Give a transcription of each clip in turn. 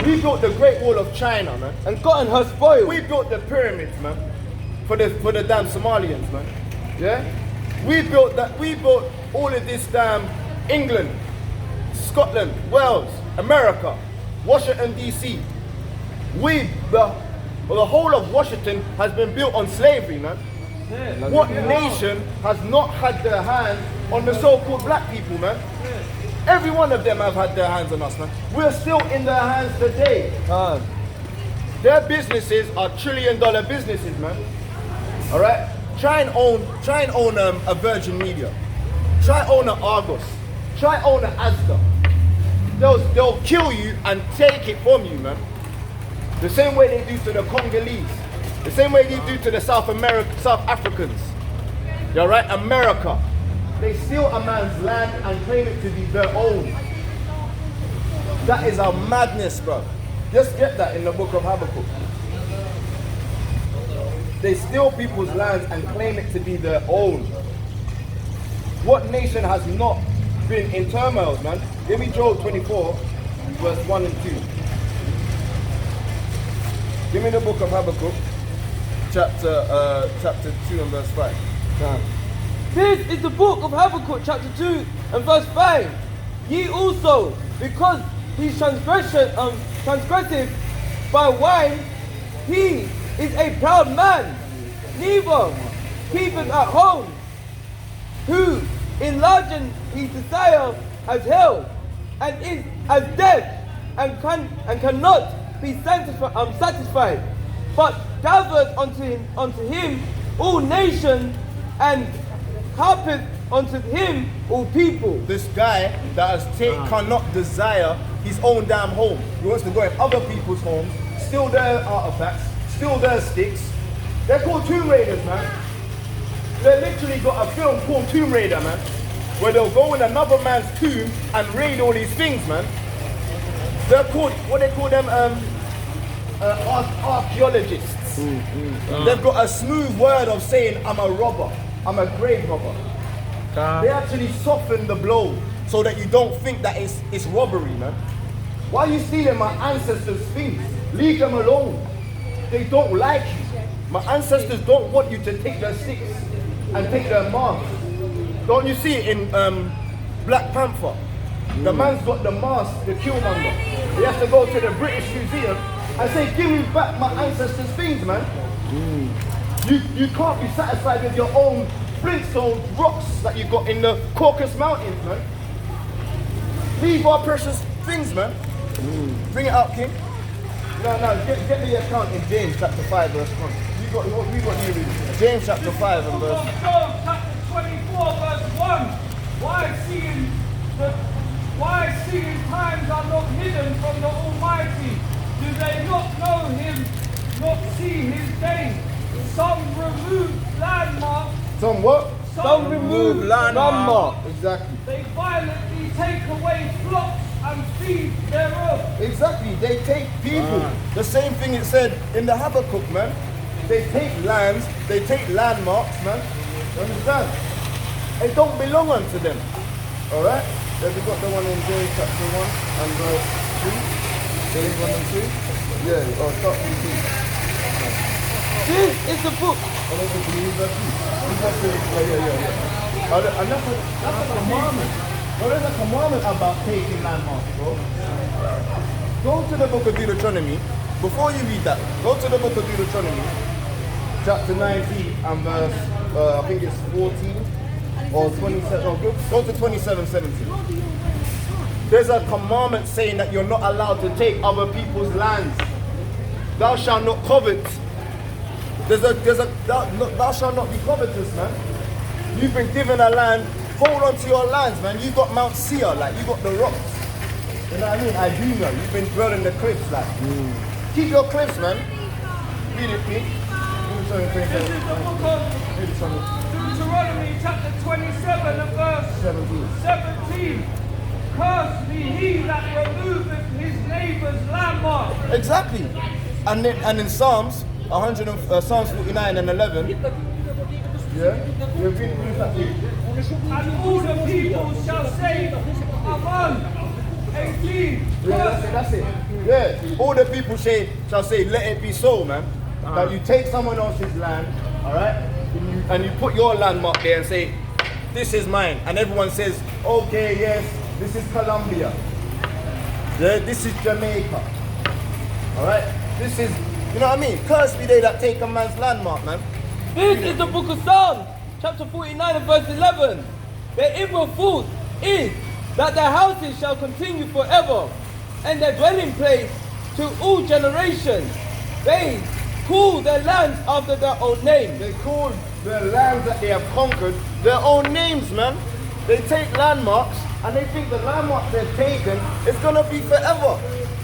We built the Great Wall of China, man. and gotten her spoil. We built the pyramids, man, for the damn Somalians, man. Yeah? We built all of this damn England, Scotland, Wales, America, Washington DC. The whole of Washington has been built on slavery, man. What nation has not had their hand on the so-called black people, man? Every one of them have had their hands on us, man. We're still in their hands today. Their businesses are trillion-dollar businesses, man. All right? Try and own a Virgin Media. Try own an Argos. Try own an Asda. They'll kill you and take it from you, man. The same way they do to the Congolese. The same way they do to the South Africans. You all right? America. They steal a man's land and claim it to be their own. That is a madness, bro. Just get that in the book of Habakkuk. They steal people's lands and claim it to be their own. What nation has not been in turmoil, man? Give me Job 24, verse 1 and 2. Give me the book of Habakkuk, chapter 2 and verse 5. This is the book of Habakkuk, chapter 2 and verse 5. Ye also, because he transgressive by wine, he is a proud man, neither keepeth at home, who enlarging his desire as hell, and is as dead, and cannot be satisfied, but gathered unto him all nations, and harpeth unto him all people. This guy that cannot desire his own damn home. He wants to go in other people's homes, steal their artifacts, steal their sticks. They're called Tomb Raiders, man. They literally got a film called Tomb Raider, man, where they'll go in another man's tomb and raid all these things, man. They're called, what they call them, archaeologists. They've got a smooth word of saying, I'm a robber, I'm a grave robber. They actually soften the blow so that you don't think that it's robbery, man. Why are you stealing my ancestors' things? Leave them alone. They don't like you. My ancestors don't want you to take their sticks and take their masks. Don't you see it in Black Panther? The man's got the mask, the Killmonger. He has to go to the British Museum and say, give me back my ancestors' things, man. You can't be satisfied with your own Flintstone rocks that you got in the Caucasus Mountains, man. Leave our precious things, man. Bring it out, King. No, get the account in James chapter 5, verse 1. We got you read. James chapter 5 and verse 1. Job chapter 24, verse 1. Why seeing times are not hidden from the Almighty? Do they not know him, not see his days? Some remove landmarks. Some what? Some remove landmark. Exactly. They violently take away flocks and feed thereof. Exactly. They take people. The same thing it said in the Habakkuk, man. They take lands, they take landmarks, man. You understand? It don't belong unto them. Alright? Have you got the one in James chapter 1 and verse 2? James 1 and 2? Yeah, start from 2. This is the book. And that's a commandment. No, there's a commandment about taking landmarks, bro. Go to the book of Deuteronomy. Before you read that, go to the book of Deuteronomy, chapter 19 and verse, I think it's 14 or 27. Oh, go to 27:17. There's a commandment saying that you're not allowed to take other people's lands. Thou shalt not covet. Thou shalt not be covetous, man. You've been given a land, hold on to your lands, man. You got Mount Seir, like you got the rocks. You know what I mean? I do know. You've been dwelling the cliffs, like. Keep your cliffs, man. Read it, please. This is the book of Deuteronomy chapter 27 and verse 17. Cursed be he that removeth his neighbour's landmark. Exactly. And in Psalms 49 and 11. Yeah? And all the people shall say, Amen. 18. Yeah, that's it. Yeah, all the people shall say, let it be so, man. That you take someone else's land, all right, and you put your landmark there and say, this is mine. And everyone says, okay, yes, this is Colombia. Yeah, this is Jamaica. All right, this is, you know what I mean? Cursed be they that take a man's landmark, man. This is the book of Psalms, chapter 49 and verse 11. Their evil thought is that their houses shall continue forever, and their dwelling place to all generations. They call their lands after their own name. They call the lands that they have conquered their own names, man. They take landmarks and they think the landmarks they've taken is gonna be forever.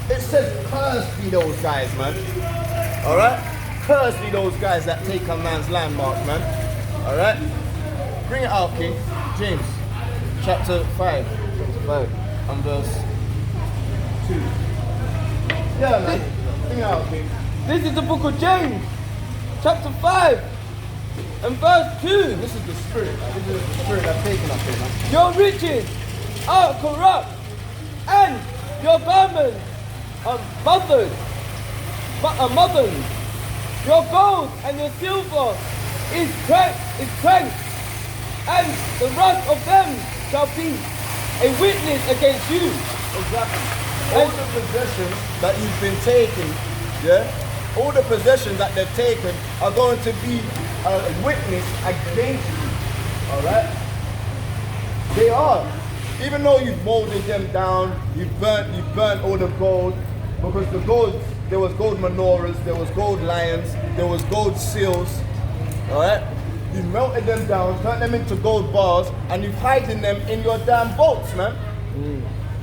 It says, cursed be those guys, man. All right? Cursed be those guys that take a man's landmark, man. All right? Bring it out, King. James, chapter 5 and verse 2. Yeah, man. Bring it out, King. This is the book of James, chapter 5 and verse 2. This is the spirit, man. This is the spirit that's taken up here, man. Your riches are corrupt, and your garments are mothered. Your gold and your silver is cracked, and the rust of them shall be a witness against you. Exactly. All the possessions that you've been taking, yeah, all the possessions that they've taken are going to be a witness against you. All right? They are. Even though you've molded them down, you've burnt all the gold, because the gold, there was gold menorahs, there was gold lions, there was gold seals. All right? You've melted them down, turned them into gold bars, and you've hidden them in your damn boats, man.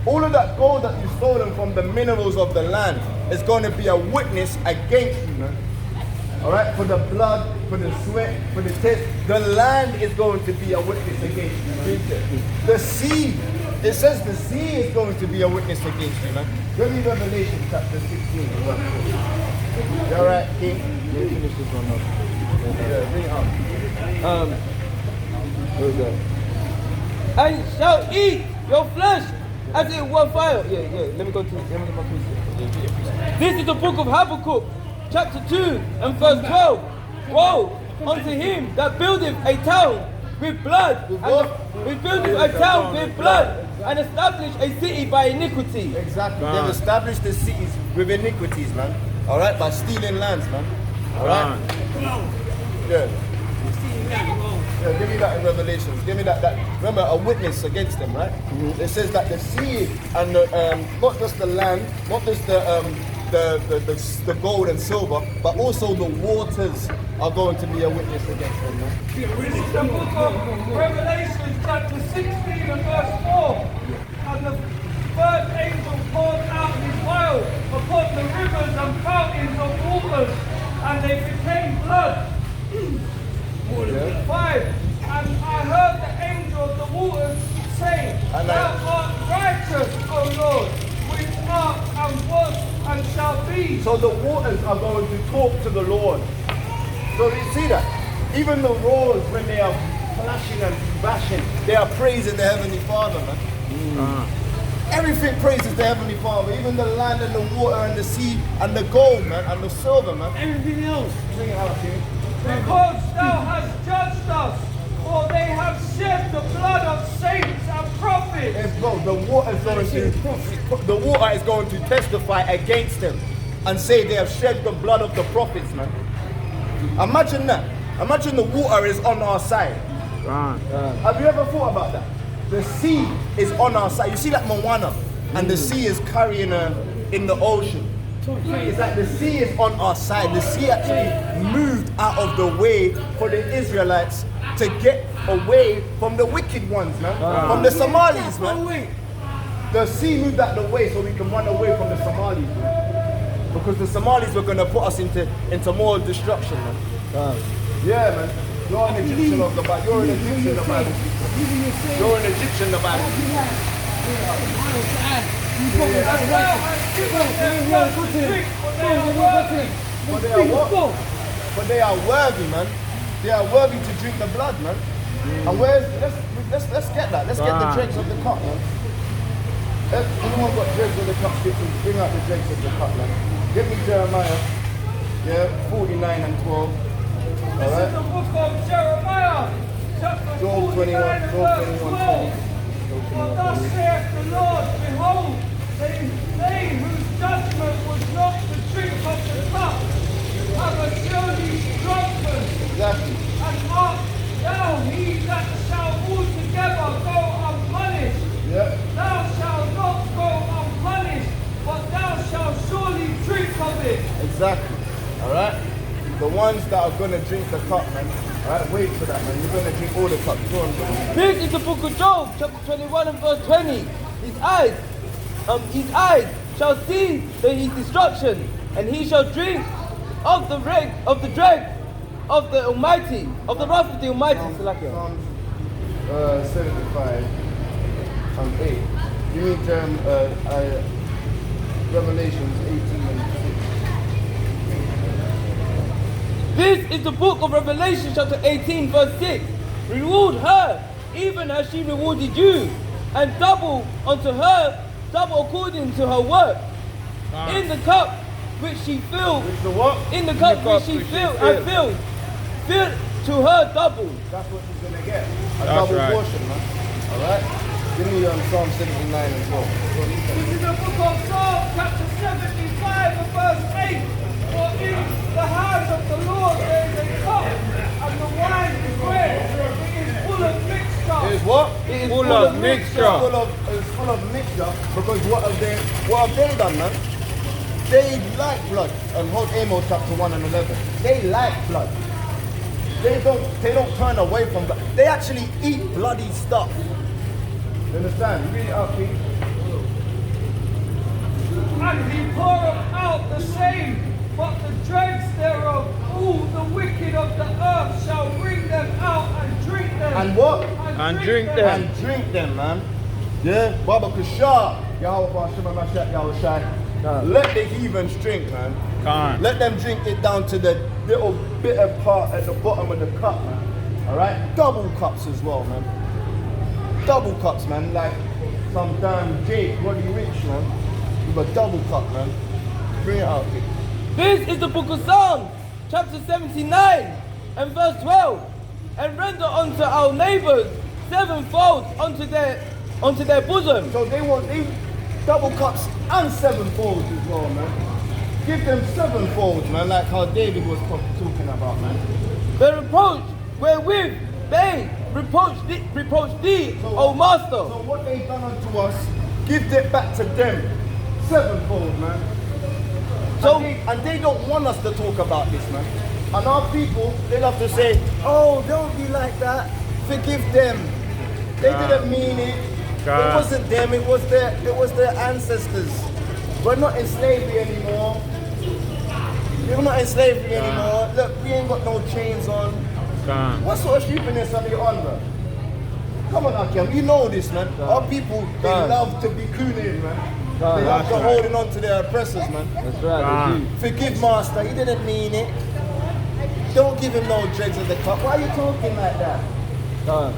All of that gold that you've stolen from the minerals of the land is going to be a witness against you, man. All right? For the blood, for the sweat, for the tears. The land is going to be a witness against you, man. The sea, it says the sea is going to be a witness against you, man. Give me Revelation chapter 16. You all right, King? Let me finish this one now. Yeah, bring it up. Here we go. And shall eat your flesh as it were fire. Let me go to This is the book of Habakkuk, chapter 2 and verse 12. Woe unto him that buildeth a town with blood, and establish a city by iniquity. Exactly. They've established the cities with iniquities, man. All right, by stealing lands, man. All right. Yeah. Yeah, give me that in Revelations. Give me that. Remember, a witness against them, right? It says that the sea and the, not just the land, not just the gold and silver, but also the waters are going to be a witness against them, man. This is the book of Revelation, chapter 16 and verse 4. And the third angel poured out his vial upon the rivers and fountains of waters, and they became blood. 5. And I heard the angel of the waters say, Thou art righteous, O Lord, which art and was and shall be. So the waters are going to talk to the Lord. So you see that? Even the roars, when they are flashing and bashing, they are praising the Heavenly Father, man. Everything praises the Heavenly Father, even the land and the water and the sea and the gold, man, and the silver, man. Everything else. Bring it out here. Because thou hast judged us, for they have shed the blood of saints and prophets. Yes, bro, the water is going to testify against them and say they have shed the blood of the prophets, man. Imagine that. Imagine the water is on our side. Have you ever thought about that? The sea is on our side. You see that Moana, and the sea is carrying her in the ocean. It's like the sea is on our side. The sea actually moved out of the way for the Israelites to get away from the wicked ones, man. From the Somalis, man. The sea moved out of the way so we can run away from the Somalis, man. Because the Somalis were going to put us into more destruction, man. Yeah, man. You're an Egyptian of the Bible. You're an Egyptian of the Bible. You're an Egyptian of the Bible. But they are worthy, man. They are worthy to drink the blood, man. And let's get that. Let's get the dregs of the cup, man. Anyone got dregs of the cup scriptures? Bring out the dregs of the cup, man. Give me Jeremiah, 49 and 12. This is the book of Jeremiah, chapter Job 49 and verse 12. 20. For thus saith the Lord, behold, they whose judgment was not to drink of the cup, have a surely drunken. Exactly. And art thou he that shall altogether go unpunished? Yeah. Thou shalt not go unpunished, but thou shalt surely drink of it. Exactly. Alright? The ones that are gonna drink the cup, man. Alright, wait for that, man. You're gonna drink all the cup. Go on, bro. This is the book of Job, chapter 21 and verse 20. His eyes shall see his destruction, and he shall drink of the dregs of the Almighty, of the wrath of the Almighty. Psalms 75 and 8. You need Revelations 18 and 6. This is the book of Revelation, chapter 18, verse 6. Reward her, even as she rewarded you, and double unto her, double according to her work. In the cup which she filled, Which the what? in the cup which she filled, filled to her double. That's what she's gonna get. A That's double right. portion, man. Alright? Give me Psalm 79 as well. This is the book of Psalm, chapter 75 and verse 8. For in the hands of the Lord there is a cup, and the wine is red. It is full of mixture. It is what? It is Full of mixture. It's full of mixture because what have they done, man? They like blood. And hold Amos chapter 1 and 11. They like blood. They don't turn away from blood. They actually eat bloody stuff. You understand? Read it out, please. And he poureth out the same, but the dregs thereof, all the wicked of the earth shall bring them out and drink them. And what? And drink them. And drink them, man. Yeah? Baba Kushah. Yahweh Shema Mashiach Yahweh Shai. Let the heathens drink, man. Can't. Let them drink it down to the little bitter part at the bottom of the cup, man. Alright? Double cups as well, man. Double cups, man. Like some damn Jake, Roddy Rich, man. With a double cup, man. Bring it out, kid. This is the book of Psalms, chapter 79 and verse 12. And render unto our neighbors sevenfold unto their bosom. So they want double cups and sevenfold as well, man. Give them sevenfold, man, like how David was talking about, man. The reproach wherewith they reproach thee, O Master. So what they done unto us, give it back to them sevenfold, man. So- And they don't want us to talk about this, man. And our people, they love to say, oh, don't be like that. Forgive them. They didn't mean it. It wasn't them. It was their ancestors. We're not in slavery anymore. We're not in slavery anymore. Look, we ain't got no chains on. Can't. What sort of stupidness are they on, bro? Come on, Akim, you know this, man. Our people, they love to be cooning, man. They love to holding on to their oppressors, man. That's right. Forgive master, he didn't mean it. Don't give him no dregs of the cup. Why are you talking like that?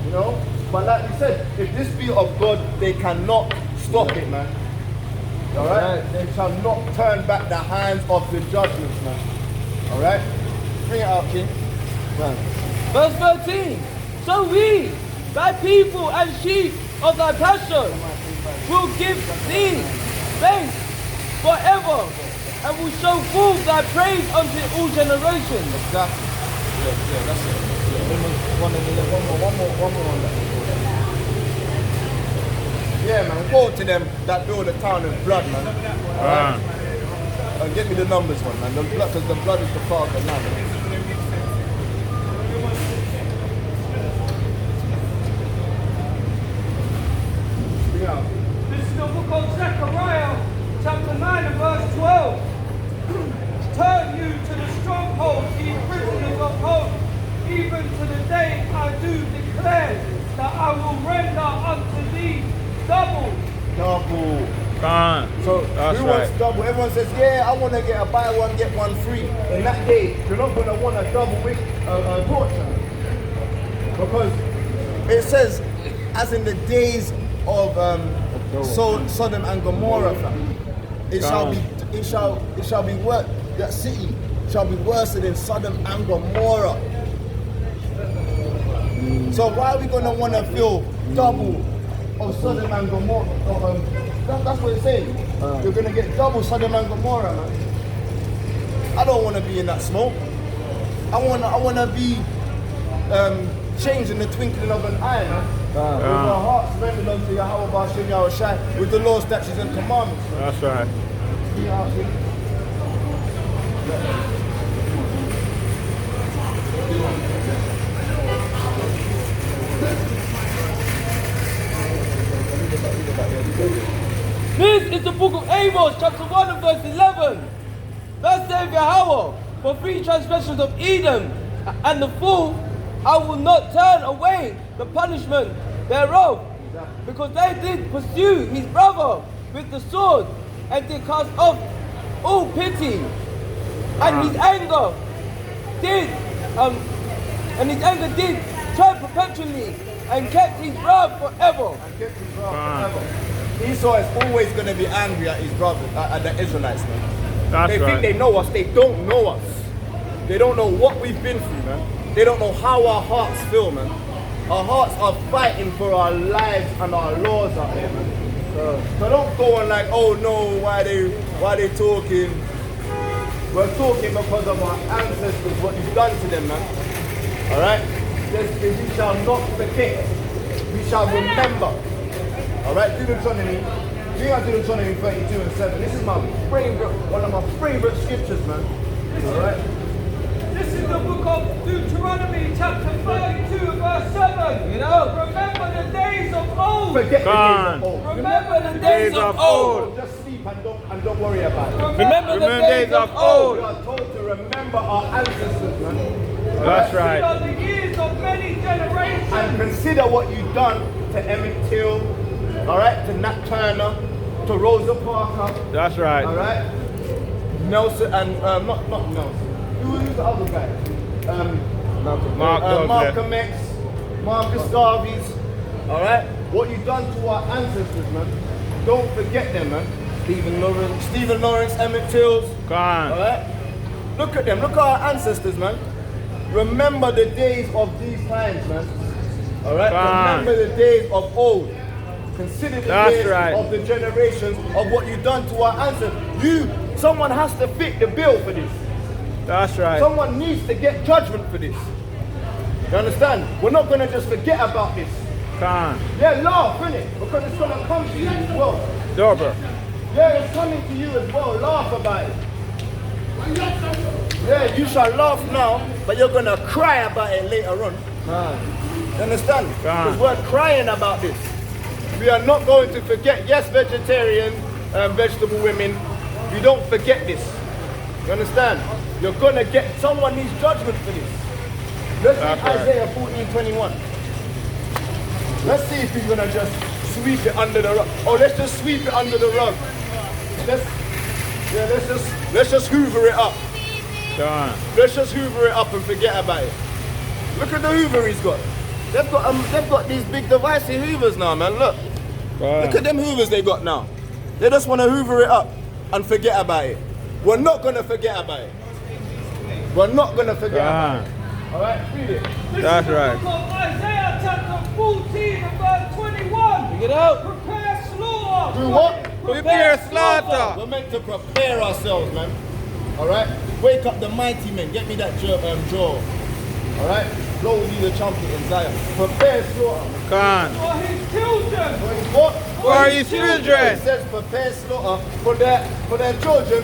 You know? But like we said, if this be of God, they cannot stop it, man. Alright? They shall not turn back the hands of the judgments, man. Alright? Bring it out, King. Verse 13. So we, thy people and sheep of thy pasture, will give thee thanks forever, and will show forth thy praise unto all generations. Exactly. Yeah, that's it. Yeah. One more on that. Yeah, man. Woe to them that build a town in blood, man. Alright? Get me the numbers one, man. Because the blood is the part of the land. This is the book of Zechariah, chapter 9 and verse 12. Turn you to the stronghold, ye prisoners of hope, even to the day I do declare that I will render unto thee double. Double. Can't. So That's who right. wants double? Everyone says, yeah, I want to get a buy one, get one free. In that day, you're not going to want a double with torture. Because it says, as in the days of So Sodom and Gomorrah, fam. It shall be worse. That city shall be worse than Sodom and Gomorrah. So why are we gonna wanna feel double of Sodom and Gomorrah? That's what it's saying. You're gonna get double Sodom and Gomorrah, man. I don't wanna be in that smoke. I wanna be changed in the twinkling of an eye, man. With my heart surrendered unto Yahweh B'Shem Yahushai with the laws, statutes, and commandments. Man. That's right. This is the book of Amos, chapter 1 and verse 11. Thus saith Yahweh, for 3 transgressions of Edom and the fool, I will not turn away the punishment thereof, because they did pursue his brother with the sword, and did cast off all pity, and his anger did turn perpetually, and kept his wrath forever. Esau is always going to be angry at his brothers, at the Israelites, man. That's They right. think they know us, they don't know us. They don't know what we've been through, man. They don't know how our hearts feel, man. Our hearts are fighting for our lives and our laws out there, man. So don't go on like, oh no, why they talking? We're talking because of our ancestors, what you've done to them, man. Alright? We shall not forget. We shall remember. Alright, Deuteronomy 32 and 7. This is my favorite, one of my favorite scriptures, man. Alright? This is the book of Deuteronomy, chapter 32, verse 7. You know? Remember the days of old. Forget the days of old. Remember the days of old. Just sleep and don't worry about it. Remember the days of We old. are told to remember our ancestors, man. That's These right. are the years of many generations. And consider what you've done to Emmett Till, alright, to Nat Turner, to Rosa Parker, That's right. alright, Nelson, and not Nelson. Who's the other guy? Malcolm X, Marcus Garvey's, alright? What you've done to our ancestors, man. Don't forget them, man. Stephen Lawrence, Emmett Tills, Come on. alright? Look at them, look at our ancestors, man. Remember the days of these times, man. Alright? Remember the days of old. Consider the days of the generations of what you've done to our ancestors. Someone has to fit the bill for this. That's right. Someone needs to get judgment for this. You understand? We're not going to just forget about this. Come on. Yeah, laugh, innit? Because it's going to come to you as well. Dober. Yeah, it's coming to you as well. Laugh about it. Yeah, you shall laugh now, but you're going to cry about it later on. You understand? Because we're crying about this. We are not going to forget. Yes, vegetarian, vegetable women, we don't forget this. You understand? You're going to get, someone needs judgment for this. Let's read Isaiah 14:21. Let's see if he's going to just sweep it under the rug. Oh, let's just sweep it under the rug. Let's just hoover it up. Let's just hoover it up and forget about it. Look at the hoover he's got. They've got these big divisive hoovers now, man. Look. Look at them hoovers they got now. They just want to hoover it up and forget about it. We're not going to forget about it. We're not going to forget about it. Alright, read it. That's right. Isaiah chapter 14 and verse 21. Get out. Prepare slaughter. Do what? Prepare slaughter. We're meant to prepare ourselves, man. Alright? Wake up the mighty men. Get me that jaw. Alright? Blow me the trumpet in Zion. Prepare slaughter. Come For his children. What? For his children. It says prepare slaughter for their children.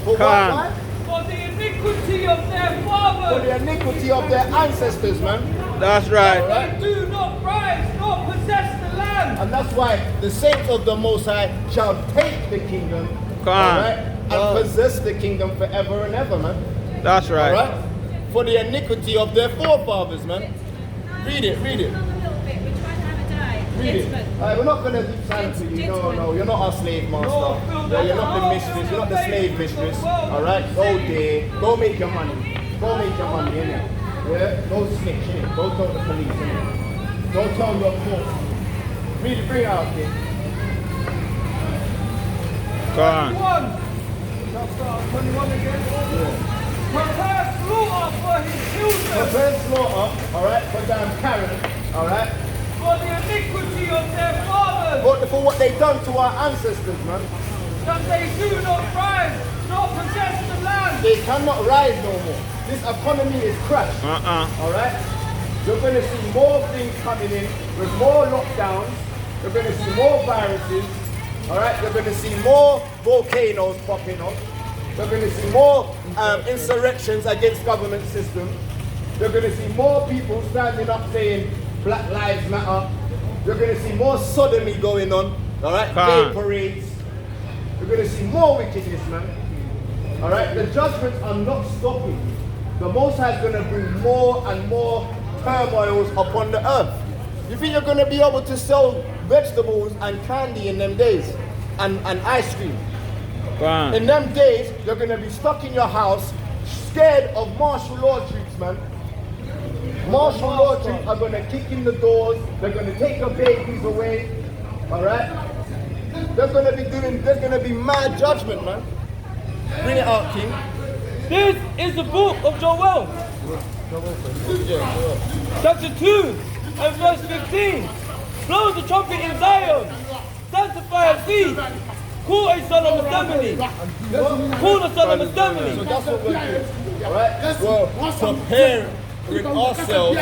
For what? For the iniquity of their For fathers. the iniquity of their ancestors, man. That's right. They do not rise nor possess the land. And that's why the saints of the Most High shall take the kingdom, alright, and possess the kingdom forever and ever, man. That's right. Alright? For the iniquity of their forefathers, man. Read it. Read it. Alright, we're not going to keep silent to you. No, you're not our slave master. Yeah, you're not the mistress. You're not the slave mistress. Alright? Go there. Go make your money. Go make your money, innit? Yeah? Go snitch, innit? Go tell the police, innit? Go tell your court. Read it, bring it out, kid. Go on. 21. Shall I start at 21 again? Prepare slaughter for his children. Prepare slaughter, alright, for damn Karen, alright? For the iniquity of their fathers. For what they done to our ancestors, man. That they do not rise, nor possess the land. They cannot rise no more. This economy is crashed. Alright? You're going to see more things coming in with more lockdowns. You're going to see more viruses. Alright? You're going to see more volcanoes popping up. You're going to see more insurrections against government systems. You're going to see more people standing up saying Black Lives Matter. You're going to see more sodomy going on. Alright? Gay parades. You're going to see more wickedness, man. Alright? The judgments are not stopping. The Most High is going to bring more and more turmoils upon the earth. You think you're going to be able to sell vegetables and candy in them days? And ice cream? In them days, you're going to be stuck in your house, scared of martial law troops, man. Martial law troops are going to kick in the doors. They're going to take your babies away. Alright? There's going to be mad judgment, man. Bring it out, King. This is the book of Joel. Chapter 2 and verse 15. Blow the trumpet in Zion. Sanctify a feast. Call a solemn assembly. Call a solemn assembly. So that's what we're doing. Alright? We're preparing ourselves,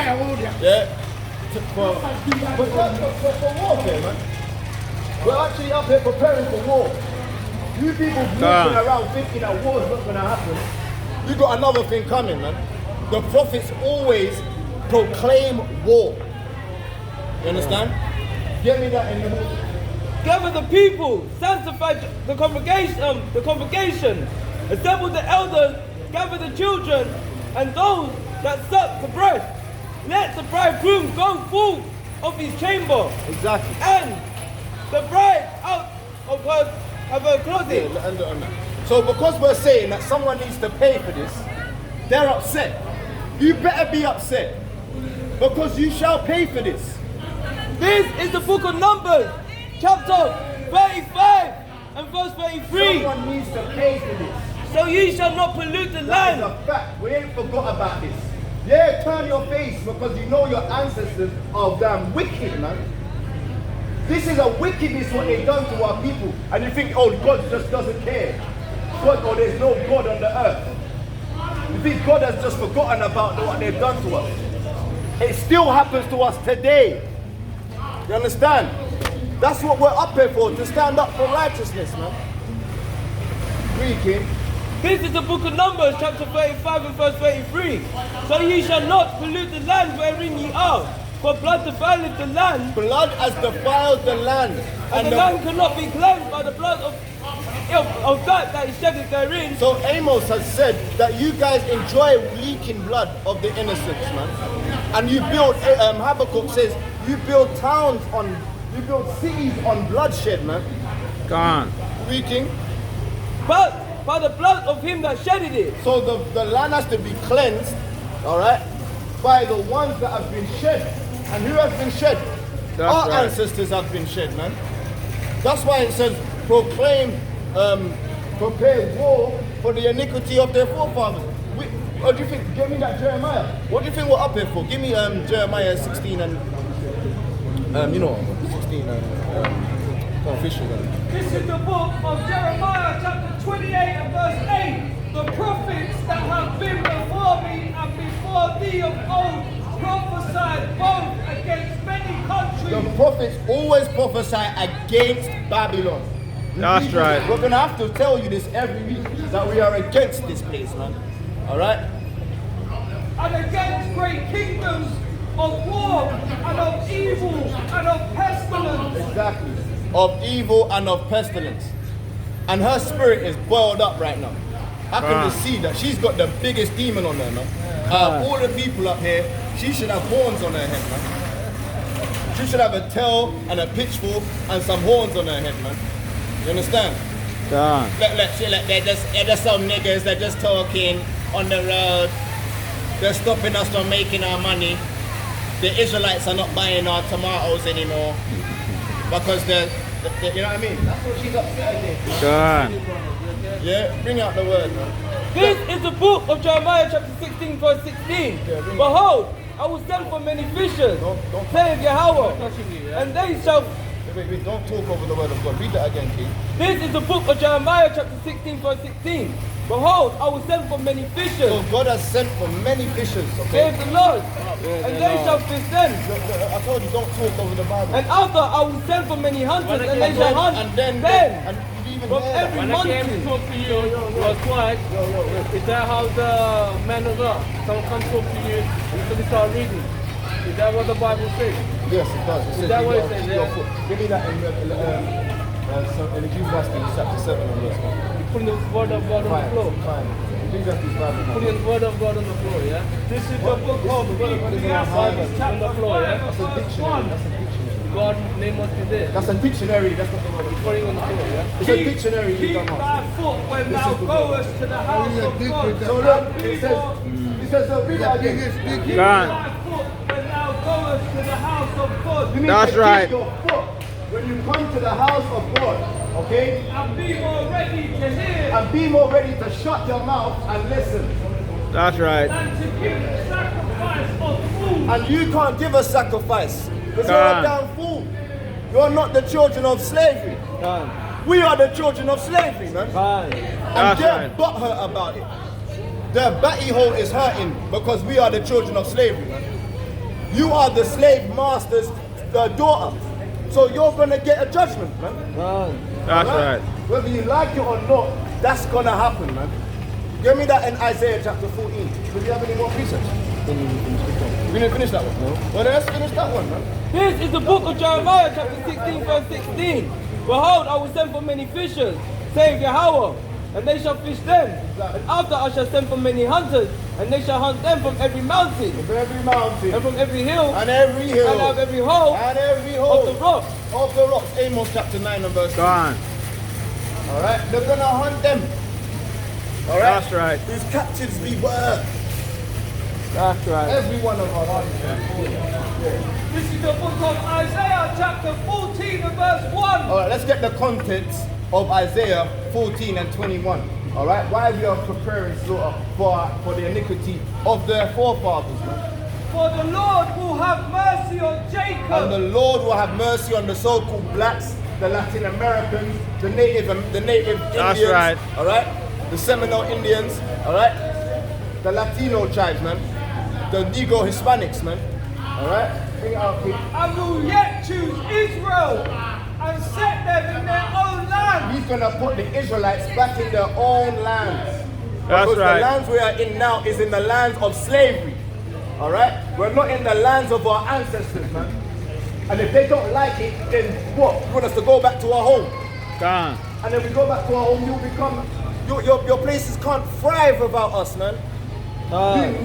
for warfare, man. We're actually up here preparing for war. You people moving around thinking that war's not going to happen. You got another thing coming, man. The prophets always proclaim war. You understand? Get me that in the book. Gather the people, sanctify the congregation, assemble the elders, gather the children, and those that suck the breast. Let the bridegroom go forth of his chamber. Exactly. And the bride out of her closet. So because we're saying that someone needs to pay for this, they're upset. You better be upset, because you shall pay for this. This is the book of Numbers, chapter 35 and verse 33. Someone needs to pay for this. So ye shall not pollute the That is land. a fact. We ain't forgot about this. Yeah, turn your face, because you know your ancestors are damn wicked, man. This is a wickedness what they've done to our people. And you think, oh, God just doesn't care. God, or there's no God on the earth. You think God has just forgotten about what they've done to us. It still happens to us today. You understand? That's what we're up here for, to stand up for righteousness, man. Read, King. This is the book of Numbers, chapter 35 and verse 33. So ye shall not pollute the land wherein ye are, for blood defileth the land. Blood has defiled the land. And the land cannot be cleansed by the blood of that is shedded therein. So Amos has said that you guys enjoy leaking blood of the innocents, man. And you build, Habakkuk says, you build cities on bloodshed, man. Go on. Reading. But by the blood of him that shedded it. So the land has to be cleansed, alright, by the ones that have been shed. And who has been shed? Our ancestors have been shed, man. That's why it says, prepare war for the iniquity of their forefathers. What do you think? Give me that Jeremiah. What do you think we're up here for? Give me Jeremiah 16 and 16 official. This is the book of Jeremiah, chapter 28 and verse 8. The prophets that have been before me and before thee of old prophesied both against many countries. The prophets always prophesy against Babylon. That's right. We're going to have to tell you this every week, that we are against this place, man. Alright? And against great kingdoms of war and of evil and of pestilence. Exactly. Of evil and of pestilence. And her spirit is boiled up right now. I can just see that she's got the biggest demon on her, man. All the people up here, she should have horns on her head, man. She should have a tail and a pitchfork and some horns on her head, man. You understand? They're just some niggas, they're just talking on the road. They're stopping us from making our money. The Israelites are not buying our tomatoes anymore because the You know what I mean? That's what she's upset against. God. Yeah, bring out the word, man. This is the book of Jeremiah chapter 16 verse 16. Behold, I will send for many fishers, Don't- saith Yahweh, and they shall... Wait, don't talk over the word of God. Read that again, King. This is the book of Jeremiah chapter 16 verse 16. Behold, I will send for many fishers, So God has sent for many fishers, okay? saith the Lord, and they shall fish them. I told you, don't talk over the Bible. And after I will send for many hunters, and they shall hunt and then them and you even from hear that. every When I came to mountain. talk to you, was quiet. Is that how the man of God? Someone come talk to you until you start reading. Is that what the Bible says? Yes, it does. It says that you what it gotta says, keep yeah? your foot. Give me that in Ecclesiastes chapter 7 and verse 1. You put the word of God on the floor. Fine. Ecclesiastes 5 Put the word of God on the floor, yeah? This is the book of Ecclesiastes On chapter the floor, yeah? That's a dictionary. That's a dictionary. God's name must be there. That's a dictionary. That's not the word of God. Putting on the floor, yeah? It's a dictionary. You Keep don't thy know. foot when thou goest to the house of God. So look, it says, read that again. Keep God. thy foot when thou goest to the house of God. You need That's to right. keep your foot when you come to the house of God, okay? And be more ready to hear And be more ready to shut your mouth and listen. That's right. and to give sacrifice of food. And you can't give a sacrifice because you're God. a damn fool. You're not the children of slavery. We are the children of slavery, man. And That's they're right. butthurt about it. Their batty hole is hurting because we are the children of slavery, man. You are the slave master's daughter. So you're going to get a judgment, man. That's Alright? right. Whether you like it or not, that's going to happen, man. Give me that in Isaiah chapter 14. Do you have any more precepts? We didn't finish that one. No. Well, then let's finish that one, man. This is the book of Jeremiah chapter 16 verse 16. Behold, I will send for many fishers, saith Yahweh, and they shall fish them. And after I shall send for many hunters, and they shall hunt them from every mountain, From every mountain and from every hill, and every hill and out of every hole and every of hole the rock. of the rocks. Amos chapter 9 and verse 2. Gone. All right, they're gonna hunt them. All right, That's right. These captives we were. That's right. Every one of us. This is the book of Isaiah chapter 14 and verse 1. All right, let's get the context of Isaiah 14 and 21. All right, why we are preparing slaughter for the iniquity of their forefathers, man. For the Lord will have mercy on Jacob. And the Lord will have mercy on the so-called blacks, the Latin Americans, the native That's Indians. right. All right, the Seminole Indians. All right, the Latino tribes, man. The Negro Hispanics, man. All right, bring it out, kid. I will yet choose Israel and set them in their own land. He's gonna put the Israelites back in their own lands. That's Because right. the lands we are in now is in the lands of slavery. All right, we're not in the lands of our ancestors, man. And if they don't like it, then what? You want us to go back to our home? Gone. And then we go back to our home, you'll become your places can't thrive without us, man. You